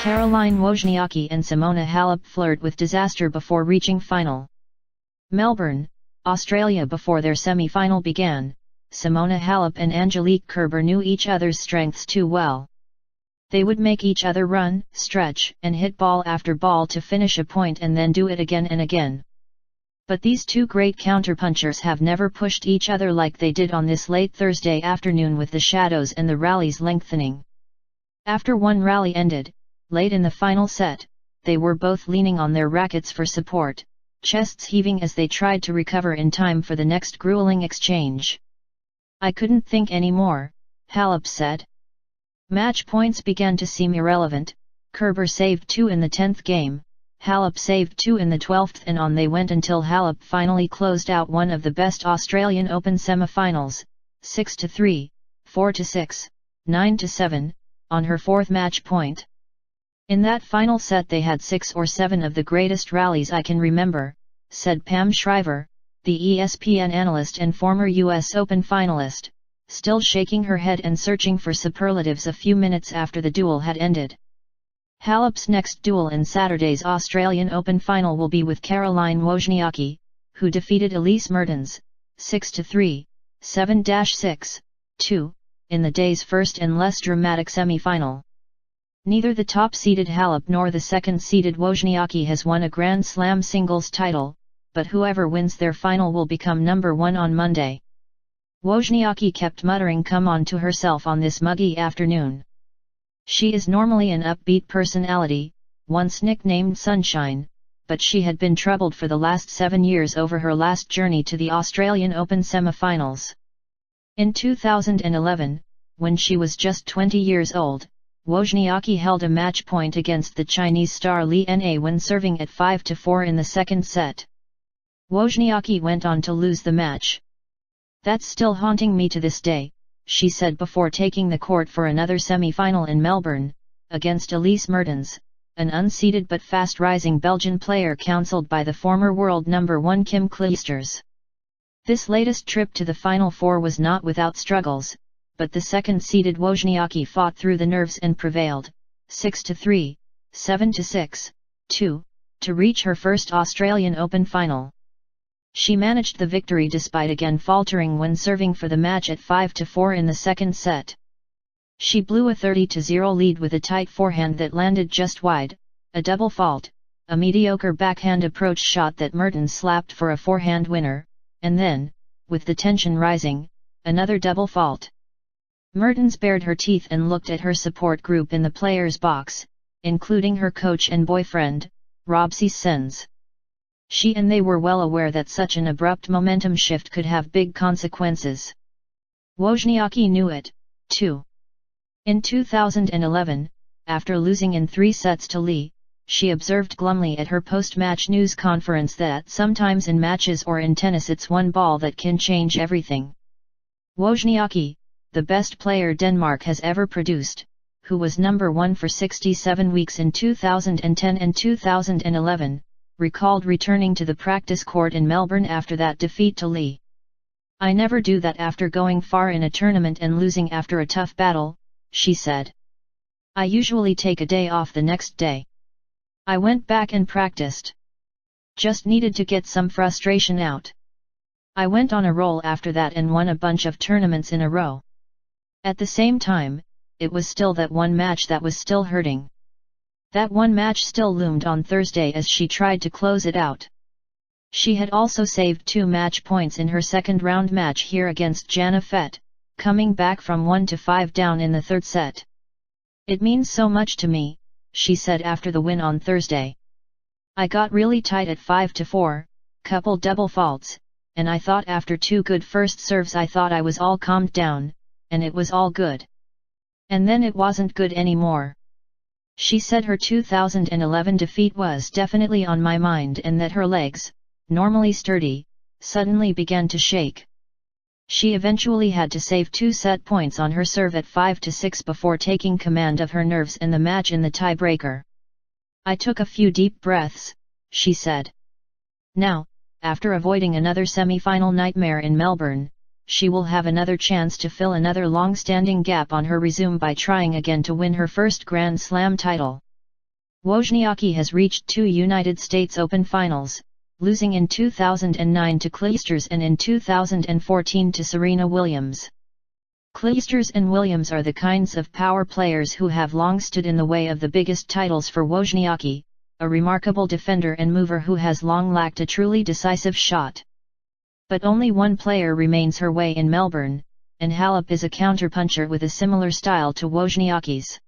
Caroline Wozniacki and Simona Halep flirt with disaster before reaching final. Melbourne, Australia. Before their semi-final began, Simona Halep and Angelique Kerber knew each other's strengths too well. They would make each other run, stretch, and hit ball after ball to finish a point and then do it again and again. But these two great counterpunchers have never pushed each other like they did on this late Thursday afternoon, with the shadows and the rallies lengthening. After one rally ended, late in the final set, they were both leaning on their rackets for support, chests heaving as they tried to recover in time for the next grueling exchange. "I couldn't think any more," Halep said. Match points began to seem irrelevant. Kerber saved 2 in the 10th game, Halep saved 2 in the 12th, and on they went until Halep finally closed out one of the best Australian Open semi-finals, 6-3, 4-6, 9-7, on her 4th match point. "In that final set they had 6 or 7 of the greatest rallies I can remember," said Pam Shriver, the ESPN analyst and former US Open finalist, still shaking her head and searching for superlatives a few minutes after the duel had ended. Halep's next duel in Saturday's Australian Open final will be with Caroline Wozniacki, who defeated Elise Mertens, 6-3, 7-6, 2, in the day's first and less dramatic semi-final. Neither the top-seeded Halep nor the second-seeded Wozniacki has won a Grand Slam singles title, but whoever wins their final will become number 1 on Monday. Wozniacki kept muttering "come on" to herself on this muggy afternoon. She is normally an upbeat personality, once nicknamed Sunshine, but she had been troubled for the last 7 years over her last journey to the Australian Open semi-finals. In 2011, when she was just 20 years old, Wozniacki held a match point against the Chinese star Li Na when serving at 5-4 in the second set. Wozniacki went on to lose the match. "That's still haunting me to this day," she said before taking the court for another semi-final in Melbourne, against Elise Mertens, an unseeded but fast-rising Belgian player counselled by the former world number 1 Kim Clijsters. This latest trip to the Final Four was not without struggles, but the second-seeded Wozniacki fought through the nerves and prevailed, 6-3, 7-6, 2, to reach her first Australian Open final. She managed the victory despite again faltering when serving for the match at 5-4 in the second set. She blew a 30-0 lead with a tight forehand that landed just wide, a double fault, a mediocre backhand approach shot that Mertens slapped for a forehand winner, and then, with the tension rising, another double fault. Mertens bared her teeth and looked at her support group in the players' box, including her coach and boyfriend, Rob Sens. She and they were well aware that such an abrupt momentum shift could have big consequences. Wozniacki knew it, too. In 2011, after losing in 3 sets to Li, she observed glumly at her post-match news conference that sometimes in matches or in tennis it's one ball that can change everything. Wozniacki, the best player Denmark has ever produced, who was number 1 for 67 weeks in 2010 and 2011, recalled returning to the practice court in Melbourne after that defeat to Li. "I never do that after going far in a tournament and losing after a tough battle," she said. "I usually take a day off the next day. I went back and practiced. Just needed to get some frustration out. I went on a roll after that and won a bunch of tournaments in a row. At the same time, it was still that one match that was still hurting. That one match still loomed on Thursday as she tried to close it out." She had also saved 2 match points in her second-round match here against Jana Fett, coming back from 1-5 down in the third set. "It means so much to me," she said after the win on Thursday. "I got really tight at 5-4, couple double faults, and I thought after 2 good first serves I thought I was all calmed down, and it was all good. And then it wasn't good anymore." She said her 2011 defeat was definitely on my mind and that her legs, normally sturdy, suddenly began to shake. She eventually had to save 2 set points on her serve at 5-6 before taking command of her nerves and the match in the tiebreaker. "I took a few deep breaths," she said. Now, after avoiding another semi-final nightmare in Melbourne, she will have another chance to fill another long-standing gap on her resume by trying again to win her first Grand Slam title. Wozniacki has reached 2 United States Open finals, losing in 2009 to Clijsters and in 2014 to Serena Williams. Clijsters and Williams are the kinds of power players who have long stood in the way of the biggest titles for Wozniacki, a remarkable defender and mover who has long lacked a truly decisive shot. But only one player remains her way in Melbourne, and Halep is a counterpuncher with a similar style to Wozniacki's.